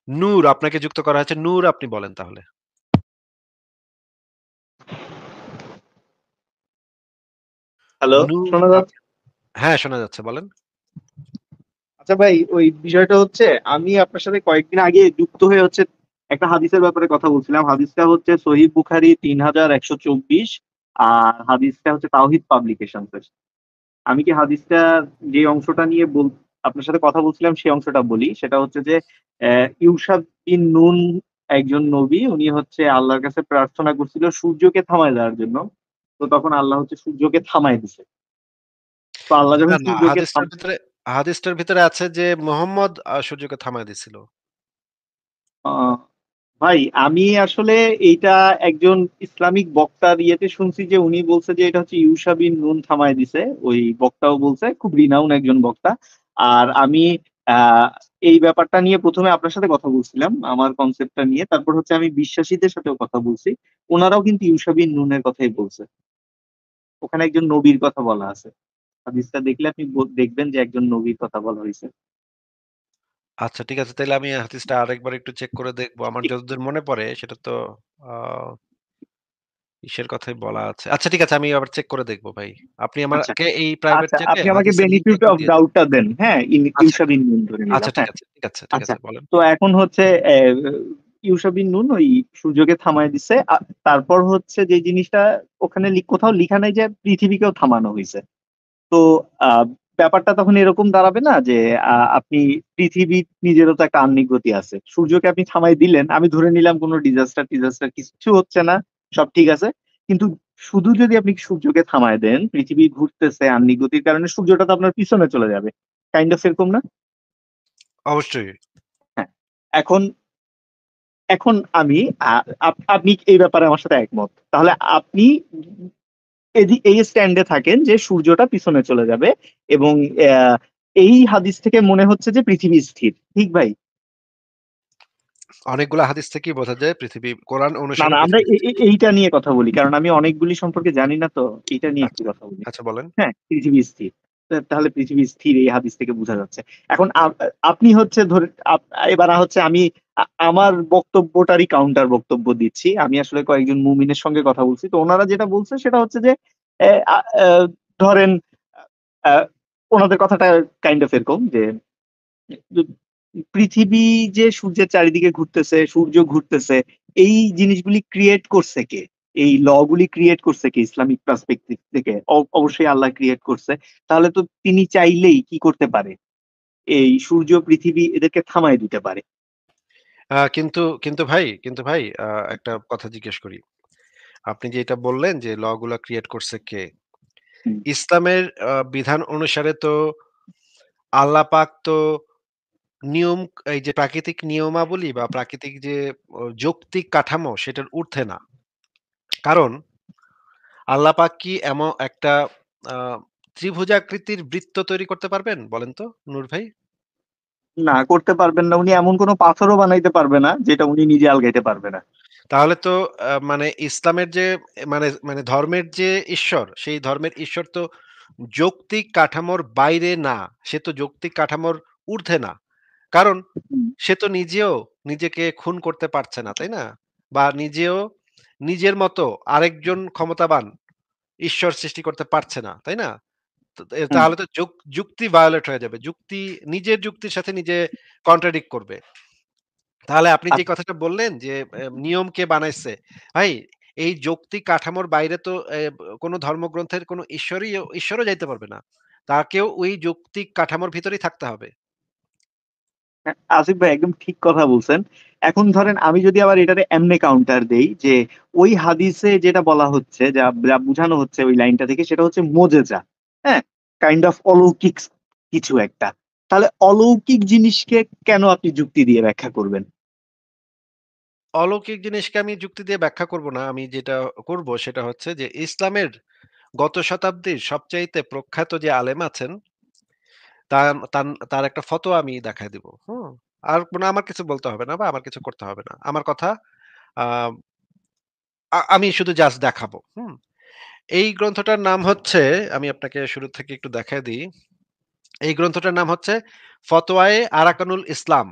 নূর আপনাকে যুক্ত করা হয়েছে। নূর আপনি বলেন তাহলে। হ্যালো, নূর শোনা আপ যাচ্ছে? হ্যাঁ, শোনা যাচ্ছে বলেন। আচ্ছা ভাই, ওই বিষয়টা হচ্ছে আমি আপনার সাথে কয়েকদিন আগে যুক্ত হয়ে হচ্ছে একটা হাদিসের ব্যাপারে কথা বলছিলাম। হাদিসটা হচ্ছে সহিহ বুখারী ৩,১২৪, আর হাদিসটা হচ্ছে তাওহীদ পাবলিকেশনস। আমি কি হাদিসটা যে অংশটা নিয়ে আপনার সাথে কথা বলছিলাম সেই অংশটা বলি। সেটা হচ্ছে যে ইউশা বিন নুন একজন নবী। উনি হচ্ছে আল্লাহর কাছে প্রার্থনা করছিল সূর্যকে থামায় দেওয়ার জন্য। তো তখন আল্লাহ হচ্ছে সূর্যকে থামায় দিছে। তো আল্লাহ না, যখন না সূর্যকে হাদিসটার ভিতরে আছে যে মোহাম্মদ সূর্যকে থামায় দিছিল। আ ভাই আমি আসলে এইটা একজন ইসলামিক বক্তার ইয়েতে শুনছি যে উনি বলছে যে এটা হচ্ছে ইউশা বিন নুন থামায় দিছে। ওই বক্তাও বলছে, খুব রিনাউন একজন বক্তা। আর আমি আহ, এই ব্যাপারটা নিয়ে প্রথমে আপনার সাথে কথা বলছিলাম, আমার কনসেপ্টটা নিয়ে। তারপর হচ্ছে আমি বিশ্বাসীদের সাথেও কথা বলছি। ওনারাও কিন্তু ইউশা বিন নুনের কথাই বলছে। ওখানে একজন নবীর কথা বলা আছে। হাদিসটা দেখলে আপনি দেখবেন যে একজন নবীর কথা বলা হয়েছে। আচ্ছা ঠিক আছে। তাইলে আমি হাদিসটা আরেকবার একটু চেক করে দেখব। আমার যতদূর মনে পড়ে সেটা তো আ ইসের কথাই বলা আছে। আচ্ছা ঠিক আছে, আমি আবার চেক করে দেখব ভাই। আপনি আচ্ছা, আমাকে এই প্রাইভেট আচ্ছা, চ্যাটে আপনি আমাকে হাদিসের লিংকটা বেনিফিট একটু অফ দিয়ে দেন। ডাউটটা দেন। হ্যাঁ, আচ্ছা, ইউশা বিন নুন ধরে আচ্ছা নিলাম। ঠিক হ্যাঁ, আছে, ঠিক আছে, ঠিক আচ্ছা। আছে বলেন। তো এখন হচ্ছে ইউসা বিন নুন ওই সূর্যকে থামায় দিছে। তারপর হচ্ছে যে জিনিসটা ওখানে কোথাও লিখা নাই যে পৃথিবীকেও থামানো হয়েছে। তো আহ, ব্যাপারটা তখন এরকম দাঁড়াবে না যে আপনি পৃথিবী নিজেরও তো একটা আহ্নিক গতি আছে। সূর্যকে আপনি থামাই দিলেন, আমি ধরে নিলাম কোনো ডিজাস্টার টিজাস্টার কিছু হচ্ছে না, সব ঠিক আছে। কিন্তু শুধু যদি আপনি সূর্যকে থামায় দেন, পৃথিবী ঘুরতেছে আহ্নিক গতির কারণে, সূর্যটা তো আপনার পিছনে চলে যাবে। কাইন্ড অফ এরকম না? অবশ্যই। হ্যাঁ। এখন এখন আমি আপনি এই ব্যাপারে আমার সাথে একমত, তাহলে আপনি এই স্ট্যান্ডে থাকেন যে সূর্যটা পিছনে চলে যাবে। এবং আহ, এই হাদিস থেকে মনে হচ্ছে যে পৃথিবী স্থির, ঠিক ভাই? অনেকগুলা হাদিস থেকেই বোঝা যায় পৃথিবী কোরআন না অনুসারে না, আমরা পৃথিবী স্থির। এইটা নিয়ে কথা বলি, কারণ আমি অনেকগুলি সম্পর্কে জানি না, তো এইটা নিয়ে একটু আচ্ছা, কথা বলি। আচ্ছা বলেন। হ্যাঁ, পৃথিবী স্থির। তাহলে পৃথিবী স্থির এই হাদিস থেকে বোঝা যাচ্ছে। এখন আপনি হচ্ছে ধরে এবার হচ্ছে আমি আমার বক্তব্যটারই কাউন্টার বক্তব্য দিচ্ছি। আমি আসলে কয়েকজন মুমিনের সঙ্গে কথা বলছি, তো ওনারা যেটা বলছে সেটা হচ্ছে যে আহ, আহ, ধরেন আহ, ওনাদের কথাটা কাইন্ড অফ এরকম যে পৃথিবী যে সূর্যের চারিদিকে ঘুরতেছে, সূর্য ঘুরতেছে, এই জিনিসগুলি ক্রিয়েট করছে কে? এই ল গুলি ক্রিয়েট করছে কে ইসলামিক পার্সপেক্টিভ থেকে? অবশ্যই আল্লাহ ক্রিয়েট করছে। তাহলে তো তিনি চাইলেই কি করতে পারে, এই সূর্য পৃথিবী এদেরকে থামায় দিতে পারে। কিন্তু ভাই একটা কথা জিজ্ঞেস করি। আপনি যে এটা বললেন যে ল গুলা ক্রিয়েট করছে কে? হুম, ইসলামের বিধান অনুসারে তো আল্লাহ পাক তো নিয়ম এই যে প্রাকৃতিক নিয়মাবলী বা প্রাকৃতিক যে যৌক্তিক কাঠামো সেটার ঊর্ধ্বে না। কারণ আল্লাহ পাক কি এমন একটা আ ত্রিভুজাকৃতির বৃত্ত তৈরি করতে পারবেন? বলেন তো নূর ভাই? না, করতে পারবেন না। উনি এমন কোনো পাথরও বানাইতে পারবে না যেটা উনি নিজে আলগাইতে পারবে না। তাহলে তো মানে ইসলামের যে মানে ধর্মের যে ঈশ্বর, সেই ধর্মের ঈশ্বর তো যৌক্তিক কাঠামোর বাইরে না। সে তো যৌক্তিক কাঠামোর ঊর্ধ্বে না। কারণ হুম, সে তো নিজেও নিজেকে খুন করতে পারছে না, তাই না? বা নিজেও নিজের মতো আরেকজন ক্ষমতাবান ঈশ্বর সৃষ্টি করতে পারছে না, তাই না? হুম। তাহলে তো যুক্তি ভায়োলেট হয়ে যাবে। নিজের যুক্তির সাথে নিজে কন্ট্রাডিক্ট করবে। তাহলে আপনি যে আচ্ছা, কথাটা বললেন যে নিয়ম কে বানাইছে? ভাই এই যৌক্তিক কাঠামোর বাইরে তো কোন ধর্মগ্রন্থের কোন ঈশ্বরও যাইতে পারবে না। তাকেও ওই যৌক্তিক কাঠামোর ভিতরেই থাকতে হবে। হ্যাঁ, আসিফ ভাই একদম ঠিক কথা বলছেন। এখন ধরেন আমি যদি আবার এটারে এমনে কাউন্টার দেই যে ওই হাদিসে যেটা বলা হচ্ছে, যা যা বোঝানো হচ্ছে ওই লাইনটা থেকে, সেটা হচ্ছে মোজেজা। হ্যাঁ, কাইন্ড অফ অলৌকিক কিছু একটা। তাহলে অলৌকিক জিনিসকে কেন আপনি যুক্তি দিয়ে ব্যাখ্যা করবেন? অলৌকিক জিনিসকে আমি যুক্তি দিয়ে ব্যাখ্যা করব না। আমি যেটা করব সেটা হচ্ছে যে ইসলামের গত শতাব্দীর সবচাইতে প্রখ্যাত যে আলেম আছেন, তার একটা ফতোয়া আমি দেখায় দিব। হুম? আর মানে আমার কিছু বলতে হবে না বা আমার কিছু করতে হবে না। আমার কথা আ আমি শুধু জাস্ট দেখাবো। হুম? এই গ্রন্থটার নাম হচ্ছে, আমি আপনাকে শুরু থেকে একটু দেখায় দিই। এই গ্রন্থটার নাম হচ্ছে ফতওয়ায়ে আরাকানুল ইসলাম।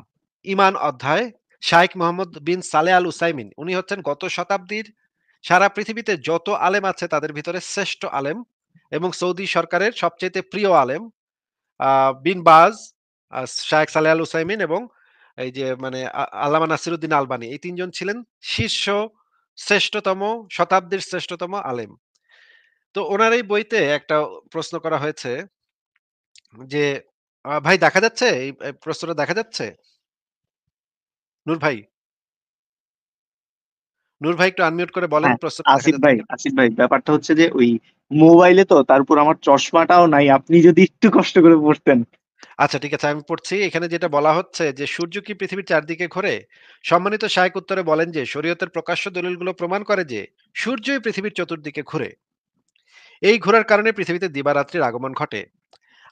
ঈমান অধ্যায়। শাইখ মোহাম্মদ বিন সালেহ আল উসাইমিন। উনি হচ্ছেন গত শতাব্দীর সারা পৃথিবীতে যত আলেম আছে তাদের ভিতরে শ্রেষ্ঠ আলেম এবং সৌদি সরকারের সবচাইতে প্রিয় আলেম। বিন বাজ, শায়েখ সালেহ আল উসাইমিন এবং এই যে মানে আল্লামা নাসিরুদ্দিন আলবানী, এই ৩ জন ছিলেন শীর্ষ শ্রেষ্ঠতম, শতাব্দীর শ্রেষ্ঠতম আলেম। তো উনার এই বইতে একটা প্রশ্ন করা হয়েছে যে ভাই দেখা যাচ্ছে? এই প্রশ্নটা দেখা যাচ্ছে? নূর ভাই? নূর ভাই একটু আনমিউট করে বলেন হ্যাঁ, প্রশ্নটা দেখা যাচ্ছে কিনা? আসিফ ভাই ব্যাপারটা হচ্ছে যে ওই মোবাইলে তো, তারপর আমার চশমাটাও নাই, আপনি যদি একটু কষ্ট করে পড়তেন। আচ্ছা ঠিক আছে, আমি পড়ছি। এখানে যেটা বলা হচ্ছে যে সূর্য কি পৃথিবীর চারদিকে ঘোরে? সম্মানিত শায়েখ উত্তরে বলেন যে শরীয়তের প্রকাশ্য দলিলগুলো প্রমাণ করে যে সূর্যই পৃথিবীর চতুর্দিকে ঘুরে। এই ঘোরার কারণে পৃথিবীতে দিবারাত্রির আগমন ঘটে।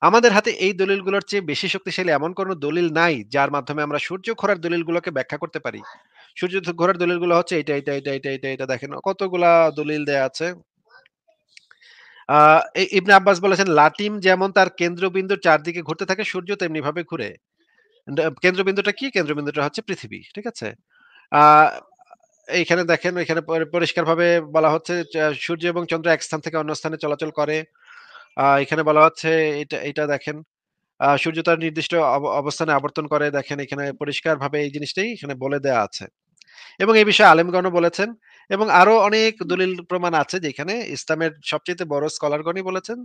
আমাদের হাতে এই দলিলগুলোর চেয়ে বেশি শক্তিশালী এমন কোনো দলিল নাই যার মাধ্যমে আমরা সূর্য ঘোরার দলিলগুলোকে ব্যাখ্যা করতে পারি। সূর্য ঘোরার দলিলগুলো হচ্ছে এটা, এটা, এটা, এটা, এটা, এটা দেখেন কতগুলা দলিল দেয়া আছে। আ ইবনে আব্বাস বলেছেন, লাটিম যেমন তার কেন্দ্রবিন্দুর চারদিকে ঘুরতে থাকে, সূর্য তেমনি ভাবে ঘুরে। কেন্দ্রবিন্দুটা কি? কেন্দ্রবিন্দুটা হচ্ছে পৃথিবী। ঠিক আছে? আ এইখানে দেখেন, এখানে পরিষ্কারভাবে বলা হচ্ছে সূর্য এবং চন্দ্র এক স্থান থেকে অন্য স্থানে চলাচল করে। এখানে বলা হচ্ছে এটা এটা দেখেন, সূর্য তার নির্দিষ্ট অবস্থানে আবর্তন করে। দেখেন এখানে পরিষ্কারভাবে এই জিনিসটাই এখানে বলে দেয়া আছে। এবং এই বিষয়ে আলেমগণও বলেছেন এবং আরো অনেক দলিল প্রমাণ আছে যেখানে ইসলামের সবচাইতে বড় স্কলারগণই বলেছেন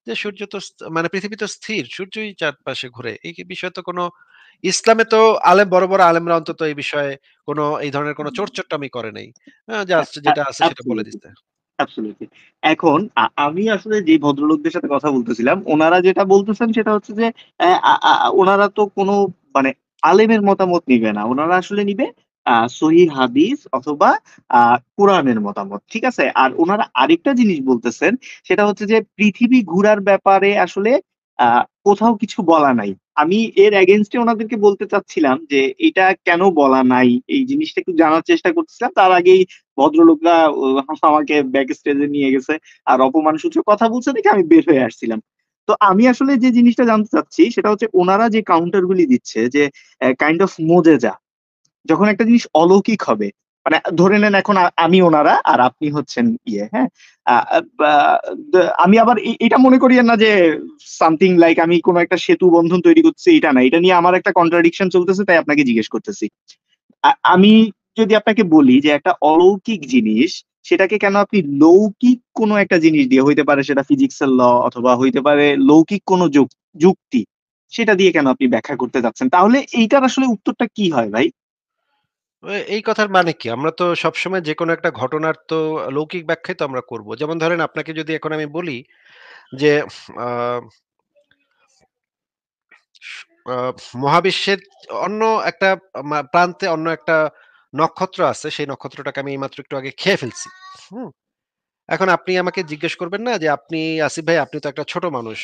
যে সূর্য তো মানে পৃথিবী তো স্থির, সূর্যই চারপাশে ঘুরে। এই বিষয়ে তো কোনো ইসলামে তো বড়, বড় আলেমরা অন্তত এই বিষয়ে কোনো এই ধরনের কোনো চোটচট্টামি করে নাই। জাস্ট যেটা আছে সেটা বলে অ্যাবসলিউটলি, দিছে। অ্যাবসলিউটলি। এখন আমি আসলে যে ভদ্রলোকদের সাথে কথা বলতেছিলাম, ওনারা যেটা বলতেছেন সেটা হচ্ছে যে ওনারা তো কোনো মানে আলেমের মতামত নিবে না, ওনারা আসলে নিবে সহি হাদিস অথবা কোরআনের মতামত, ঠিক আছে। আর ওনারা আরেকটা জিনিস বলতেছেন, সেটা হচ্ছে যে পৃথিবী ঘুরার ব্যাপারে আসলে কোথাও কিছু বলা নাই। আমি এর এগেনস্টে ওনাদেরকে বলতে চাচ্ছিলাম যে এটা কেন বলা নাই, এই জিনিসটা একটু জানার চেষ্টা করতেছিলাম। তার আগেই ভদ্রলোকরা আমাকে ব্যাক স্টেজে নিয়ে গেছে আর অপমানসূচক কথা বলছে দেখে আমি বের হয়ে আসছিলাম। তো আমি আসলে যে জিনিসটা জানতে চাচ্ছি সেটা হচ্ছে ওনারা যে কাউন্টার গুলি দিচ্ছে যে কাইন্ড অফ মোজেজা, যখন একটা জিনিস অলৌকিক হবে, মানে ধরে নেন এখন আমি ওনারা আর আপনি হচ্ছেন ইয়ে, হ্যাঁ। আহ, আহ, আমি আবার এটা মনে করি না যে সামথিং লাইক আমি কোনো একটা সেতু বন্ধন তৈরি করতেছি, এটা না, এটা নিয়ে আমার একটা কন্ট্রাডিকশন চলতেছে, তাই আপনাকে জিজ্ঞেস করতেছি। আমি যদি আপনাকে বলি যে একটা অলৌকিক জিনিস, সেটাকে কেন আপনি লৌকিক কোনো একটা জিনিস দিয়ে, হইতে পারে সেটা ফিজিক্সের ল অথবা হইতে পারে লৌকিক কোনো যুক্তি, সেটা দিয়ে কেন আপনি ব্যাখ্যা করতে যাচ্ছেন? তাহলে এইটার আসলে উত্তরটা কি হয় ভাই? এই কথার মানে কি? আমরা তো সবসময় যেকোনো একটা ঘটনার তো লৌকিক ব্যাখ্যাই তো আমরা করব। যেমন ধরেন আপনাকে যদি এখন আমি বলি যে আ আ মহাবিশ্বের অন্য একটা প্রান্তে অন্য একটা নক্ষত্র আছে। সেই নক্ষত্রটাকে আমি এইমাত্র একটু আগে খেয়ে ফেলছি। হুম? এখন আপনি আমাকে জিজ্ঞেস করবেন না যে, আপনি আসিফ ভাই আপনি তো একটা ছোট মানুষ।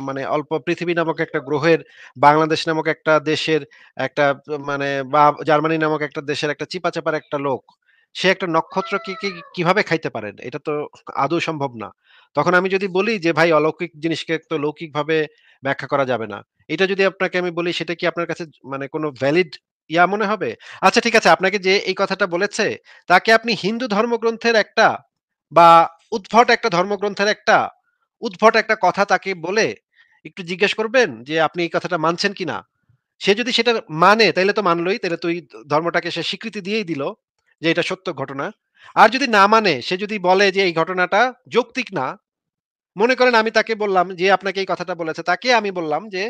মানে অল্প পৃথিবী নামক একটা গ্রহের, বাংলাদেশ নামক একটা দেশের একটা মানে বা জার্মানি নামক একটা দেশের একটা চিপাচাপার একটা লোক। সে একটা নক্ষত্রকে কিভাবে খাইতে পারেন? এটা তো আদৌ সম্ভব না। তখন আমি যদি বলি যে, ভাই অলৌকিক জিনিসকে তো লৌকিকভাবে ব্যাখ্যা করা যাবে না। এটা যদি আপনাকে আমি বলি সেটা কি আপনার কাছে মানে কোনো ভ্যালিড মনে হবে? আচ্ছা ঠিক আছে, আপনাকে যে এই কথাটা বলেছে তাকে আপনি হিন্দু ধর্মগ্রন্থের একটা বা উদ্ভট একটা কথা তাকে বলে একটু জিজ্ঞেস করবেন যে, "আপনি এই কথাটা মানছেন কিনা?" সে যদি সেটা মানে তাইলে তো মানলই। তাইলে তো ওই ধর্মটাকে সে স্বীকৃতি দিয়েই দিল যে এটা সত্য ঘটনা। আর যদি না মানে, সে যদি বলে যে এই ঘটনাটা যৌক্তিক না, মনে করেন আমি তাকে বললাম যে আপনাকে এই কথাটা বলেছে, তাকে আমি বললাম যে,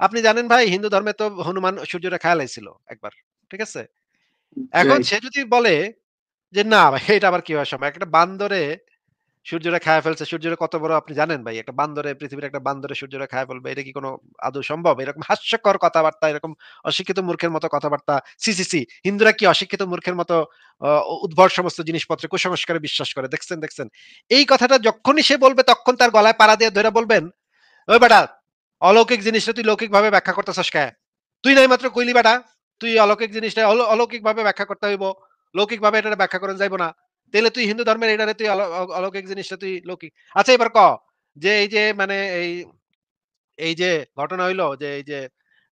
"আপনি জানেন ভাই হিন্দু ধর্মে তো হনুমান সূর্যরে খাইয়া লাইছিল একবার।" ঠিক আছে? এখন রাইট। সে যদি বলে যে, "না ভাই এটা আবার কিভাবে সম্ভব? একটা বান্দরে সূর্যরে খায়া ফেলছে। সূর্যরে কত বড় আপনি জানেন ভাই? একটা বান্দরে পৃথিবীর একটা বান্দরে সূর্যরে খায়া ফেলবে। এটা কি কোন আদৌ সম্ভব? এরকম হাস্যকর কথাবার্তা, এরকম অশিক্ষিত মূর্খের মতো কথাবার্তা। ছি, ছি, ছি! হিন্দুরা কি অশিক্ষিত মূর্খের মতো উদ্ভট সমস্ত জিনিসপত্রে কুসংস্কারে বিশ্বাস করে। দেখছেন, দেখছেন? এই কথাটা যখনই সে বলবে তখন তার গলায় পাড়া দিয়ে ধইরা বলবেন, "ওই বেটা অলৌকিক জিনিসটা তুই লৌকিকভাবে ব্যাখ্যা করতেছস কে? তুই না এইমাত্র কইলি বেটা, তুই অলৌকিক জিনিসটা অলৌকিকভাবে ব্যাখ্যা করতে হইব। লৌকিকভাবে এটারে ব্যাখ্যা করা যাইব না। তাইলে তুই হিন্দু ধর্মের এটারে তুই অলৌকিক জিনিসটা তুই লৌকিক।" আচ্ছা এবার ক যে এই যে মানে এই যে ঘটনা হইলো যে এই যে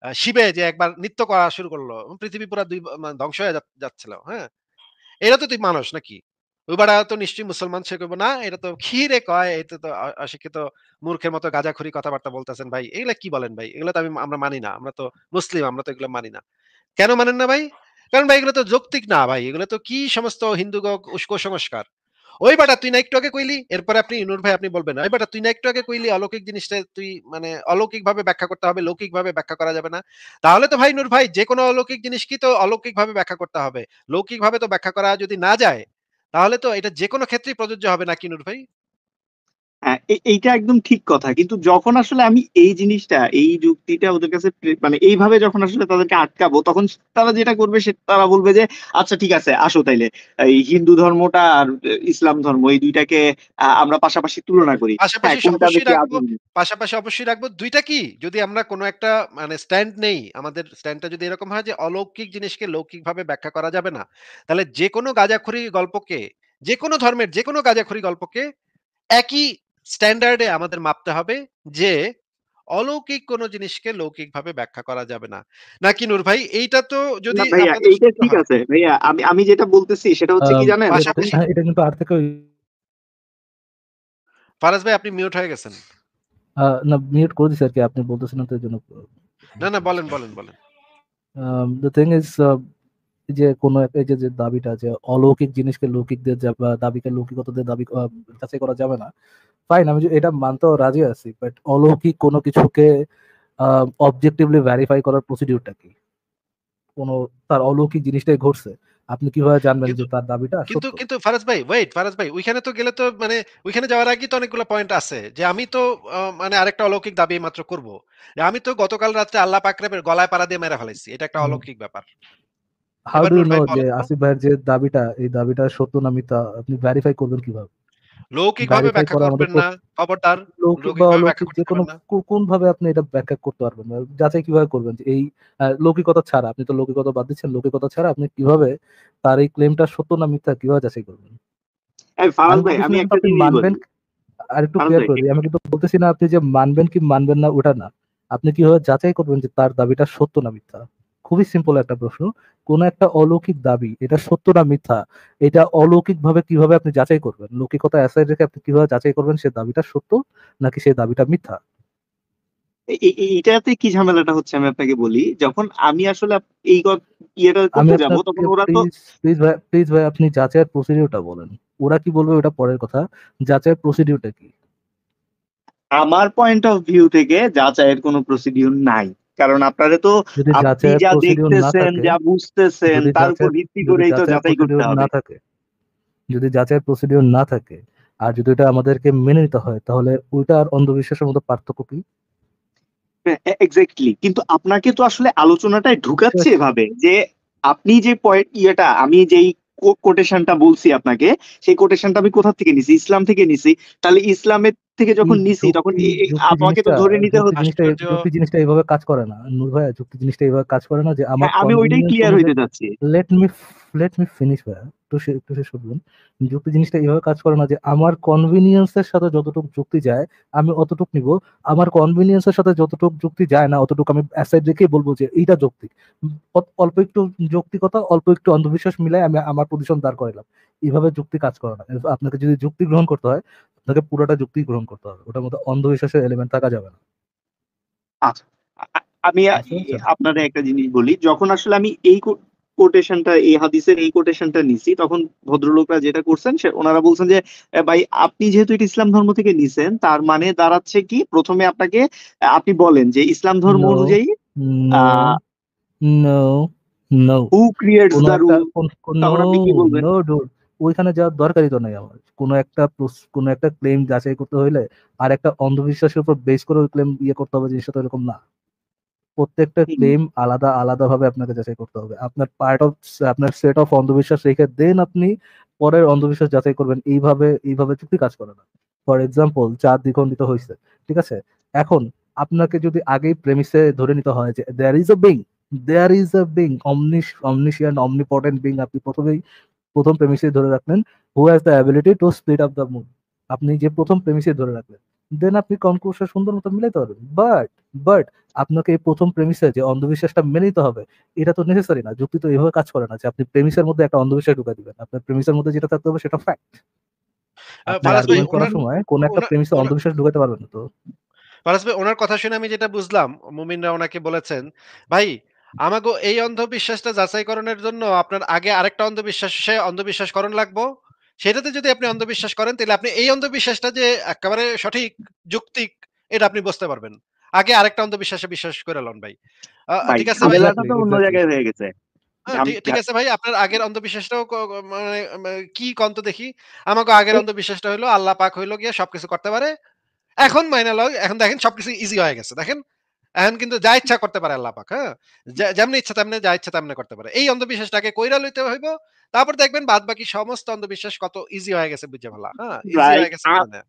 শিবে যে একবার নৃত্য করা শুরু করলো, পৃথিবী পুরা মানে ধ্বংস হয়ে যাচ্ছিল, হ্যাঁ? এরা তো তুই মানুষ নাকি? ওই বেটা তো নিশ্চয়ই মুসলমান, সে কইব না এটা তো কি রে কয়, এটা তো অশিক্ষিত মূর্খের মতো গাঁজাখুরি কথাবার্তা বলতেছেন ভাই। এগুলা কি বলেন ভাই? এগুলা তো আমরা মানি না। আমরা তো মুসলিম, আমরা তো এগুলো মানি না। কেন মানেন না ভাই? কারণ ভাই এগুলো তো যৌক্তিক না ভাই। এগুলো তো কি সমস্ত হিন্দু কুসংস্কার। ওই বেটা তুই না একটু আগে কইলি, এরপরে আপনি নূর ভাই আপনি বলবেন, ওই বেটা তুই না একটু আগে কইলি অলৌকিক জিনিসটা তুই মানে অলৌকিকভাবে ব্যাখ্যা করতে হবে, লৌকিকভাবে ব্যাখ্যা করা যাবে না। তাহলে তো ভাই নূর ভাই যেকোনো অলৌকিক জিনিসকেই তো অলৌকিকভাবে ব্যাখ্যা করতে হবে। লৌকিকভাবে তো ব্যাখ্যা করা যদি না যায়, তাহলে তো এটা যেকোনো ক্ষেত্রেই প্রযোজ্য হবে নাকি নূর ভাই? হ্যাঁ, এইটা একদম ঠিক কথা, কিন্তু যখন আসলে আমি এই জিনিসটা, এই যুক্তিটা ওদের কাছে মানে এইভাবে যখন আসলে তাদেরকে আটকাবো, তখন তারা যেটা করবে সে তারা বলবে যে আচ্ছা ঠিক আছে আসো তাইলে এই হিন্দু ধর্মটা আর ইসলাম ধর্ম এই দুইটাকে আমরা পাশাপাশি তুলনা করি, হ্যাঁ পাশাপাশি কোনটা অবশ্যই বেশি রাখবো। আধুনিক। পাশাপাশি অবশ্যই রাখবো। ২ টা কি? যদি আমরা কোন একটা মানে স্ট্যান্ড নেই, আমাদের স্ট্যান্ডটা যদি এরকম হয় যে অলৌকিক জিনিসকে লৌকিকভাবে ব্যাখ্যা করা যাবে না। তাহলে যেকোনো গাঁজাখুরি গল্পকে, যেকোনো ধর্মের যেকোনো গাঁজাখুরি গল্পকে একই স্ট্যান্ডার্ড এ আমাদের মাপতে হবে যে অলৌকিক কোন জিনিসকে লৌকিকভাবে ব্যাখ্যা করা যাবে না। নাকি নূর ভাই? এইটা তো না যদি ভাইয়া, আপনাদের এইটা সত্য ঠিক হয়, আছে ভাইয়া, আমি আমি যেটা বলতেছি সেটা হচ্ছে কি জানেন, পাশাপাশি এটা কিন্তু আর থেকে ফারাজ ভাই আপনি মিউট হয়ে গেছেন। না মিউট করে দিছি আরকি, আপনি বলতেছিলেন তো এজন্য না, মিউট না করে বলেন, দিছি। বলেন, বলেন। দ্য থিং ইজ যে কোনো এই যে দাবিটা যে অলৌকিক জিনিসকে লৌকিকদের দাবিকে লৌকিকতাদের দাবি যাচাই করা যাবে না, ফাইন, আমি এটা মানতেও রাজি আছি, বাট অলৌকিক কোনো কিছুকে অবজেক্টিভলি ভেরিফাই করার প্রসিডিউরটা কি? কোনো তার অলৌকিক জিনিসটাই ঘটছে, আপনি কিভাবে জানবেন কিন্তু যে তার দাবিটা কিন্তু সত্য? কিন্তু ফারাজ ভাই ওয়েট, ফারাজ ভাই ওইখানে তো গেলে তো মানে ওইখানে যাওয়ার আগেই তো অনেকগুলো পয়েন্ট আছে যে আমি তো মানে আরেকটা অলৌকিক দাবি মাত্র করব, যে আমি তো গতকাল রাত্রে আল্লাহ পাকড়ের গলায় পাড়া দিয়ে মেরে ফেলাইছি, এটা একটা অলৌকিক ব্যাপার। হাউ এবার ডু ইউ নূর নো ভাই যে বলেন তো আসিফ ভাইয়ের যে দাবিটা, এই দাবিটা সত্য না মিথ্যা আপনি ভেরিফাই করবেন কিভাবে? লৌকিক ভাবে ভেরিফাই ব্যাখ্যা করা আমাদের করবেন না, খবরদার লৌকিক বা লৌকিক ভাবে ব্যাখ্যা অলৌকিক যে করতে কোনো পারবেন না। কোন ভাবে আপনি এটা ব্যাখ্যা করতে পারবেন না, যাচাই কিভাবে করবেন যে এই লৌকিকতা ছাড়া, আপনি তো লৌকিকতা বাদ দিচ্ছেন, লৌকিকতা ছাড়া আপনি কিভাবে তার এই ক্লেমটা সত্য না মিথ্যা কিভাবে যাচাই করবেন? এই ফারাজ আমি ভাই বলতেছি আমি না কিন্তু একটা আপনি জিনিস মানবেন, বলি, আর একটু ফারাজ ক্লিয়ার ভাই করে দিই, আমি কিন্তু বলতেছি না আপনি যে মানবেন কি মানবেন না ওটা না, আপনি কিভাবে যাচাই করবেন যে তার দাবিটা সত্য না মিথ্যা? খুবই সিম্পল একটা প্রশ্ন, কোন একটা অলৌকিক দাবি এটা সত্য না মিথ্যা, এটা অলৌকিক ভাবে কিভাবে আপনি যাচাই করবেন? লৌকিকতা অ্যাসাইড রেখে আপনি কিভাবে যাচাই করবেন সে দাবিটা সত্য নাকি সেই দাবিটা মিথ্যা? এইটাতে কি ঝামেলাটা হচ্ছে আমি আপনাকে বলি, যখন আমি আসলে এই ইয়েটা আমি করতে যাব তখন আপনাকে ওরা তো প্লিজ প্লিজ ভাই আপনি যাচাইয়ের প্রসিডিউরটা বলেন, ওরা কি বলবে ওটা পরের কথা, যাচাইয়ের প্রসিডিউরটা কি? আমার পয়েন্ট অফ ভিউ থেকে যাচাইয়ের কোনো প্রসিডিউর নাই, কারণ আপনারা তো যদি আপনি যাচাইয়ের যা প্রসিডিউর না দেখতেছেন থাকে, যা বুঝতেছেন যদি তার উপর যাচাই ভিত্তি যদি করেই তো যাচাইয়ের যাচাই করতে প্রসিডিউর না হবে। থাকে, যদি যাচাইয়ের প্রসিডিউর না থাকে, আর যদি এটা আমাদেরকে মেনে নিতে হয়, তাহলে ওইটা আর অন্ধবিশ্বাসের মধ্যে পার্থক্য কি? এক্স্যাক্টলি, কিন্তু আপনাকে তো আসলে আলোচনাটায় ঢুকাচ্ছে Just এভাবে যে আপনি যে পয়েন্ট ইয়েটা আমি যেই কোটেশনটা বলছি আপনাকে, সেই কোটেশনটা আমি কোথা থেকে নিছি? ইসলাম থেকে নিছি। তাহলে ইসলামের থেকে এই যখন নিছি তখন যুক্তি যুক্তি আমাকে তো জিনিসটা ধরে নিতে যুক্তি হচ্ছে। জিনিসটা আশ্চর্য! যুক্তি জিনিসটা এইভাবে কাজ করে না নূর ভাইয়া, যুক্তি জিনিসটা এইভাবে কাজ করে না যে আমার হ্যাঁ, আমি ওইটাই কনভিনিয়েন্স ক্লিয়ার অনুযায়ী। হইতে চাচ্ছি। Let me let me finish ভাইয়া, একটু শেষ করবেন। যুক্তি জিনিসটা এইভাবে কাজ করে না যে আমার কনভিনিয়েন্সের সাথে যতটুকু যুক্তি যায় আমি অতটুকু নিব, আমার কনভিনিয়েন্সের সাথে যতটুকু যুক্তি যায় না অতটুকু আমি অ্যাসাইড রেখেই বলবো যে এইটা যৌক্তিক। অল্প একটু যৌক্তিকতা অল্প একটু অন্ধবিশ্বাস মিলাই আমি আমার পজিশন দাঁড় করাইলাম, এইভাবে যুক্তি কাজ করে না। আপনাকে যদি যুক্তি গ্রহণ করতে হয়, আপনাকে পুরোটা যুক্তি গ্রহণ করতে হবে, ওটার মধ্যে অন্ধবিশ্বাসের এলিমেন্ট থাকা যাবে না। আচ্ছা, আমি বুঝতে পারছেন? আপনার একটা জিনিস বলি, যখন আসলে আমি এই কোটেশনটা, এই হাদিসের এই কোটেশনটা নিছি, তখন ভদ্রলোকরা যেটা করছেন সে ওনারা বলছেন যে ভাই আপনি যেহেতু এটা ইসলাম ধর্ম থেকে নিছেন, তার মানে দাঁড়াচ্ছে কি, প্রথমে আপনাকে আপনি বলেন যে ইসলাম ধর্ম নো অনুযায়ী no no no, who creates কোনো দ্য একটা রুল, নো তখন আপনি কি বলবেন? নো ডুড, ওইখানে যাওয়ার দরকারই তো নাই আমার। কোনো একটা ক্লেম যাচাই করতে হইলে আর একটা অন্ধবিশ্বাসের উপর বেস করে ওই ক্লেম ইয়ে করতে হবে, জিনিসটা তো এরকম না। প্রত্যেকটা হুম, ক্লেম আলাদা আলাদা ভাবে আপনাকে যাচাই করতে হবে, আপনার আপনার সেট অফ অন্ধবিশ্বাস রেখে দেন আপনি পরের অন্ধবিশ্বাস যাচাই করবেন। এইভাবে চুক্তি কাজ করে না। ফর এক্সাম্পল, চাঁদ দ্বিখণ্ডিত হয়েছে, ঠিক আছে, এখন আপনাকে যদি আগেই প্রেমিসে ধরে নিতে হয় যে there is a being omniscient omnipotent being, আপনি প্রথম প্রেমিসে ধরে রাখলেন who has the ability to split up the moon, আপনি যে প্রথম প্রেমিসে ধরে রাখলেন, দেন আপনি কনক্লুশন সুন্দর মতো মিলাইতে পারবেন। বাট আপনাকে এই প্রথম প্রেমিসে যে অন্ধবিশ্বাসটা মেনে নিতে হবে, এটা তো নেসেসারি না। যুক্তি তো এভাবে কাজ করে না যে আপনি প্রেমিসের মধ্যে একটা অন্ধবিশ্বাস ঢুকাই দিবেন। আপনার প্রেমিসের মধ্যে যেটা থাকতে হবে সেটা ফ্যাক্ট। আপনি ফারাজ ভাই আর্গুমেন্ট করার ওনার সময় কোন একটা ওনার প্রেমিসে ওনার অন্ধবিশ্বাস ঢুকাইতে পারবেন না তো। ফারাজ ভাই ওনার কথা শুনে আমি যেটা বুঝলাম, মুমিনরা ওনাকে বলেছেন, ভাই আমাগো এই অন্ধবিশ্বাসটা যাচাইকরণের জন্য আপনার আগে আরেকটা অন্ধবিশ্বাসে অন্ধবিশ্বাসকরণ লাগবো। সেটাতে যদি আপনি অন্ধবিশ্বাস করেন তাহলে আপনি এই অন্ধবিশ্বাসটা যে একেবারে সঠিক, যৌক্তিক, এটা আপনি বুঝতে পারবেন। আগে আরেকটা অন্ধবিশ্বাসে বিশ্বাস করে লন ভাই। ভাই ঠিক আছে ভাই? ঝামেলাটা এক্স্যাক্টলি, তো অন্য এক্স্যাক্টলি। জায়গায় হয়ে গেছে। হ্যাঁ, ঝাম ঠিক আছে ভাই। আপনার আগের অন্ধবিশ্বাসটাও মানে কি কন তো দেখি? আমাগো আগের অন্ধবিশ্বাসটা হইলো আল্লাহ পাক হইলো গিয়ে সবকিছু করতে পারে। এখন মাইনা লও, এখন দেখেন সবকিছু ইজি হয়ে গেছে। দেখেন? এখন কিন্তু যা ইচ্ছা করতে পারে আল্লাহ পাক, হ্যাঁ? যেমনি ইচ্ছা তেমনি, যা ইচ্ছা তেমনি করতে পারে। এই অন্ধবিশ্বাসটাকে কইরা লইতে হইব। তারপর দেখবেন বাদবাকি সমস্ত অন্ধবিশ্বাস কত ইজি হয়ে গেছে বুইঝা ফেলা। হ্যাঁ? ইজি হয়ে রাইট। গেছে মানে।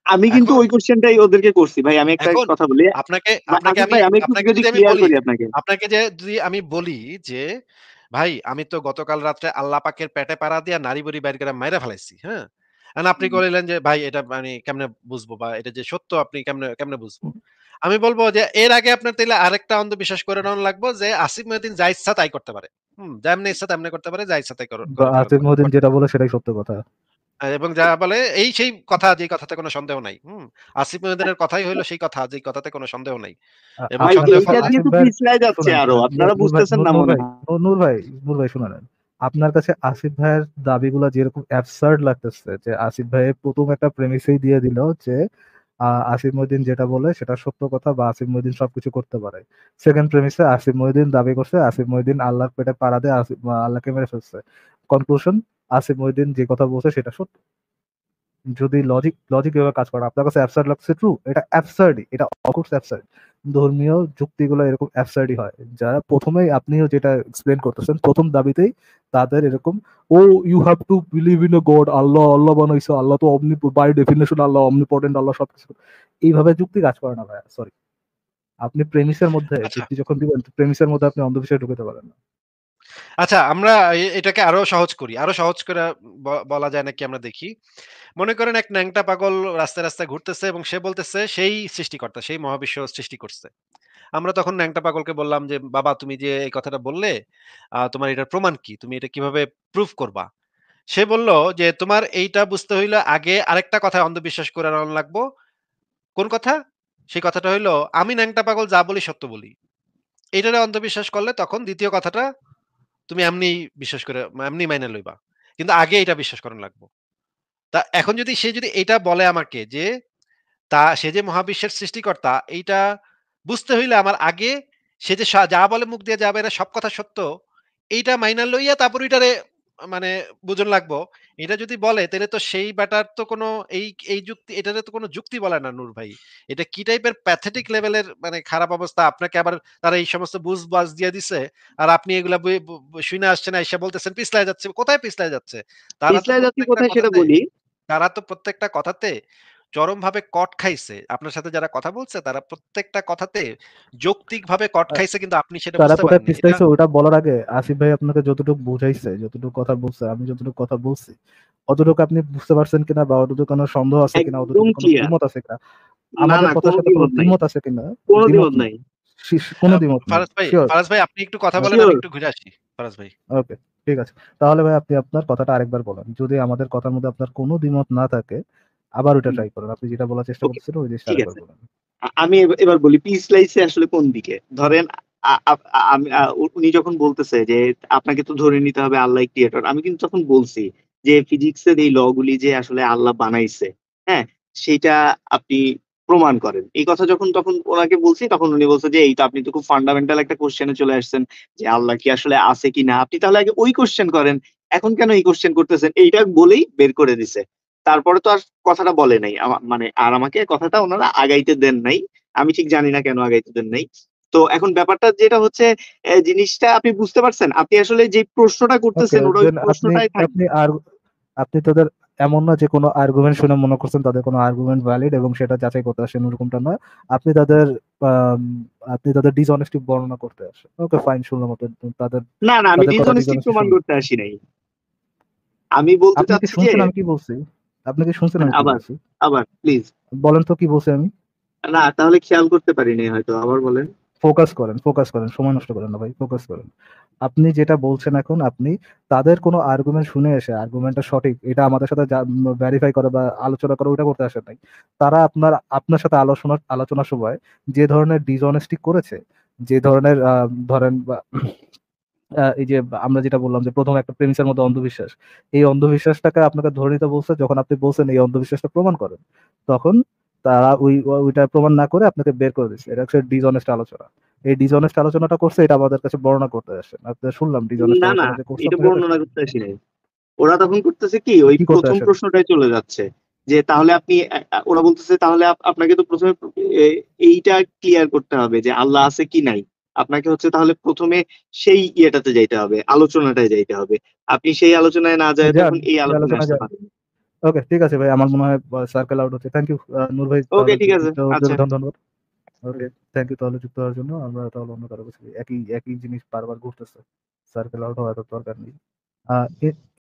আমি কিন্তু এখন ওই কোশ্চেনটাই ওদেরকে করছি ভাই। আমি একটা এখন কথা বলি। আপনাকে আপনাকে আসিফ আমি ভাই আমি একটু আপনাকে যদি যদি আমি ক্লিয়ার বলি, করি আপনাকে। যদি আমি বলি যে, "ভাই আমি তো গতকাল রাত্রে আল্লাহ পাকের পেটে পাড়া দিয়া নাড়ি-ভুড়ি বাইর করে মাইরা ফেলাইছি।" হ্যাঁ? এখন আপনি কইলেন যে, "ভাই এটা মানে কেমনে বুঝবো বা এটা যে সত্য আপনি কেমনে কেমনে বুঝবো?" আমি বলব যে এর আগে আপনার তাইলে আরেকটা অন্ধবিশ্বাস করে নেওয়া লাগবো যে আসিফ মহিউদ্দিন যা ইচ্ছা তাই করতে পারে। যেমনি ইচ্ছা তেমনি করতে পারে, যা ইচ্ছা তাই বা করে ফেলতে আসিফ পারে মহিউদ্দিন করতে যেটা পারে। বলে সেটাই সত্য কথা। এবং যা বলে এই সেই কথা যেই কথাতে কোনো সন্দেহ নাই। আসিফ মহিউদ্দিনের কথাই হইলো সেই কথা যেই কথাতে কোনো সন্দেহ নাই। এবং ভাই আপনার সন্দেহ কাছে এইটা করলে দিয়ে আসিফ তো ভাইয়ের পিছলাই যাচ্ছে শুনেন, আরো। শুনেন। আপনারা নূর ভাই, বুঝতেছেন নূর না নূর মনে ভাই, হয়। নূর ভাই শুনে নেন। আপনার কাছে আসিফ ভাইয়ের দাবিগুলা যেরকম অ্যাবসার্ড লাগতেছে, যে আসিফ ভাই প্রথম একটা প্রেমিসেই দিয়ে দিল যে আসিফ মহিউদ্দিন যেটা বলে সেটা সত্য কথা, বা আসিফ মহিউদ্দিন সবকিছু করতে পারে। সেকেন্ড প্রেমিসে আসিফ মহিউদ্দিন দাবি করছে আসিফ মহিউদ্দিন আল্লাহর পেটে পাড়া দিয়ে আল্লাহকে মেরে ফেলছে। কনক্লুশন, আসিফ মহিউদ্দিন যে কথা বলছে সেটা সত্য। যদি লজিক এভাবে কাজ করে, আপনার কাছে অ্যাবসার্ড লাগছে, ট্রু, এটা অ্যাবসার্ডই, এটা অফকোর্স অ্যাবসার্ড। ধর্মীয় যুক্তিগুলো এরকম অ্যাবসার্ডই হয়, যারা প্রথমেই আপনিও যেটা এক্সপ্লেন করতেছেন প্রথম দাবিতেই তাদের এরকম, ও you have to believe in a God, আল্লাহ আল্লাহ বানাইছে, আল্লাহ তো অমনি, বাই ডেফিনেশন আল্লাহ অমনিপটেন্ট, আল্লাহ সবকিছু। এইভাবে যুক্তি কাজ করে না ভাইয়া, সরি। আপনি প্রেমিসের মধ্যে আচ্ছা, যুক্তি যখন দিবেন, প্রেমিসের মধ্যে আপনি অন্ধবিশ্বাস ঢুকাতে পারেন না। আচ্ছা আমরা এটাকে আরো সহজ করি। আরো সহজ করে বলা যায় নাকি আমরা দেখি। মনে করেন এক ন্যাংটা পাগল রাস্তায়, রাস্তায় ঘুরতেছে এবং সে বলতেছে সেই সৃষ্টিকর্তা, সেই মহাবিশ্ব সৃষ্টি করছে। আমরা তখন ন্যাংটা পাগলকে বললাম যে, "বাবা তুমি যে এই কথাটা বললে, তোমার এটার প্রমাণ কি? তুমি এটা কিভাবে প্রুফ করবা?" সে বলল যে, "তোমার এইটা বুঝতে হইলে আগে আরেকটা কথায় অন্ধবিশ্বাস করে নেওয়া লাগবো।" কোন কথা? সেই কথাটা হইলো, "আমি ন্যাংটা পাগল যা বলি সত্য বলি।" এইটারে অন্ধবিশ্বাস করলে তখন ২য় কথাটা তুমি এমনিই বিশ্বাস করে এমনি মাইনা লইবা। কিন্তু আগে এটা বিশ্বাস করান লাগবো। তা এখন যদি সে যদি এইটা বলে আমাকে যে সে যে মহাবিশ্বের সৃষ্টিকর্তা এইটা বুঝতে হইলে আমার আগে সে যে যা বলে মুখ দিয়ে যা বের হয় সব কথা সত্য, এইটা মাইনা লইয়া তারপর ওইটারে মানে বুঝন লাগবো। এটা যদি বলে তাইলে তো সেই ব্যাটার তো কোনো এই যুক্তি এটারে তো কোনো যুক্তি বলে না নূর ভাই। এটা কি টাইপের প্যাথেটিক লেভেলের মানে খারাপ অবস্থা। আপনাকে আবার তারা এই সমস্ত বুঝবাজ দিয়ে দিছে। আর আপনি এগুলা শুইনা আসছেন আইসা বলতেছেন পিছলায় যাচ্ছে। কোথায় পিছলায় যাচ্ছে? তারা তো পিছলাই যাচ্ছি প্রত্যেকটা কোথায় সেটা কথাতে বলি। তারা তো প্রত্যেকটা কথাতে চরমভাবে কট খাইছে। আপনার সাথে যারা কথা বলছে তারা প্রত্যেকটা কথাতে যৌক্তিকভাবে কট খাইছে কিন্তু আপনি সেটা তারা বুঝতে কোথায় পারেননি। এটা পিছলাইছে ওটা বলার আগে আসিফ ভাই আপনাকে যতটুকু বুঝাইছে, যতটুকু কথা বলছে, আমি যতটুকু কথা বলছি, অতটুকু আপনি বুঝতে পারছেন কিনা, বা অতটুকু কোনো সন্দেহ আছে কিনা, একদম অতটুকু কোনো ক্লিয়ার। দ্বিমত আছে কিনা, না, আমাদের না কথার কোনো সাথে কোনো দ্বিমত নাই। দ্বিমত আছে কিনা? কোনো দ্বিমত দ্বিমত নাই, নাই। কোনো দ্বিমত নাই, শিওর। ফারাজ ভাই আপনি একটু কথা বলেন, আমি শিওর। একটু ঘুরে আসি। ফারাজ ভাই। ওকে, ঠিক আছে। তাহলে ভাই আপনি আপনার কথাটা আরেকবার বলেন, যদি আমাদের কথার মধ্যে আপনার কোনো দ্বিমত না থাকে, আবার ওটা ট্রাই করেন, আপনি যেটা বলার চেষ্টা ওকে, করতেছিলেন ওই জিনিসটা ঠিক আরেকবার আছে। বলেন। আমি এবার বলি পিছলাইছে আসলে কোন দিকে। ধরেন আমি উনি যখন বলতেছে যে আপনাকে তো ধরে নিতে হবে আল্লাহ ক্রিয়েটর, আমি কিন্তু তখন বলছি যে ফিজিক্সের এই ল গুলি যে আসলে আল্লাহ বানাইছে, হ্যাঁ, সেটা আপনি প্রমাণ করেন। এই কথা যখন তখন ওনাকে বলছি তখন উনি বলছে যে এই তো আপনি তো খুব ফান্ডামেন্টাল একটা কোশ্চেনে চলে আসছেন যে আল্লাহ কি আসলে আছে কি না। আপনি তাহলে আগে ওই কোশ্চেন করেন, এখন কেন এই কোশ্চেন করতেছেন, এইটা বলেই বের করে দিছে। তারপরে তো আর কথাটা বলে নাই। মানে আর আমাকে কথাটা ওনারা আগাইতে দেন নাই। আমি ঠিক জানি না কেন আগাইতে দেন নাই। তো এখন ব্যাপারটা যেটা হচ্ছে, জিনিসটা আপনি বুঝতে পারছেন? আপনি আসলে যে প্রশ্নটা ওকে, করতেছেন ওরা ওই দেন আপনি প্রশ্নটাই থাকবে। আপনি আর আপনি তাদের এমন না যে কোনো আর্গুমেন্ট শুনে মনে করছেন তাদের কোনো আর্গুমেন্ট ভ্যালিড এবং সেটা যাচাই করতে আসেন, ওরকমটা না। আপনি তাদের আম, আপনি তাদের ডিসঅনেস্টি বর্ণনা করতে আসেন। ওকে, ফাইন, শুনলাম তাদের না, না আমি তাদের কথা ডিসঅনেস্টি ডিসঅনেস্টি প্রমাণ শুনলাম। করতে আসি নাই। আমি বলতে আপনি কি চাচ্ছি যে শুনছেন আমি কি বলছি? আপনি কি শুনছেন আমি কি আবার বলছি? আবার প্লিজ। বলেন তো কি বলছি আমি? না তাহলে খেয়াল করতে পারিনি হয়তো, আবার বলেন। ফোকাস করেন, সময় নষ্ট করেন না ভাই, ফোকাস করেন। আপনি যেটা বলছেন এখন, আপনি তাদের কোনো আর্গুমেন্ট শুনে এসে আর্গুমেন্টটা সঠিক এটা আমাদের সাথে ভেরিফাই করে বা আলোচনা করে ওটা করতে আসেন নাই। তারা আপনার সাথে আলোচনার সময় যে ধরনের ডিসঅনেস্টি করেছে, যে ধরনের ধরেন বা এই যে আমরা যেটা বললাম যে প্রথম একটা প্রেমিসের মধ্যে অন্ধবিশ্বাস, এই অন্ধবিশ্বাসটাকে আপনাকে ধরে নিতে বলছে, যখন আপনি বলছেন এই অন্ধবিশ্বাসটা প্রমাণ করেন, তখন তারা ওইটা প্রমাণ না করে আপনাকে বের করে দিচ্ছে। এটা হচ্ছে ডিসঅনেস্ট আলোচনা। এই ডিসঅনেস্ট আলোচনাটা করছে, এটা আমাদের কাছে বর্ণনা করতে আসেন। আপনি শুনলাম ডিসঅনেস্ট না না, আলোচনা যে করছে এটা আপনার সাথে। বর্ণনা করতে আসি নাই। ওরা তখন করতেছে কি, ওই কি করতে প্রথম আসেন? প্রশ্নটাই চলে যাচ্ছে যে তাহলে আপনি ওরা বলতেছে তাহলে আপনাকে তো প্রথমে এইটা ক্লিয়ার করতে হবে যে আল্লাহ আছে কি নাই। আপনাকে হচ্ছে তাহলে প্রথমে সেই ইয়েটাতে যাইতে হবে, আলোচনাটায় যাইতে হবে। আপনি সেই আলোচনায় না যায় যান, তখন এই এই আলোচনায় আলোচনা আসতে যান। পারেন। ওকে, ঠিক আছে ভাই, আমার মনে হয় সার্কেল আউট হচ্ছে। থ্যাংক ইউ নূর ভাই, ওকে তাহলে ঠিক আছে, আচ্ছা। ধন্যবাদ। ওকে, থ্যাংক ইউ তাহলে যুক্ত হওয়ার জন্য। আমরা তাহলে অন্য কারো কাছে একই একই জিনিস বারবার ঘুরতেছে, সার্কেল আউট হওয়ার তো দরকার নেই।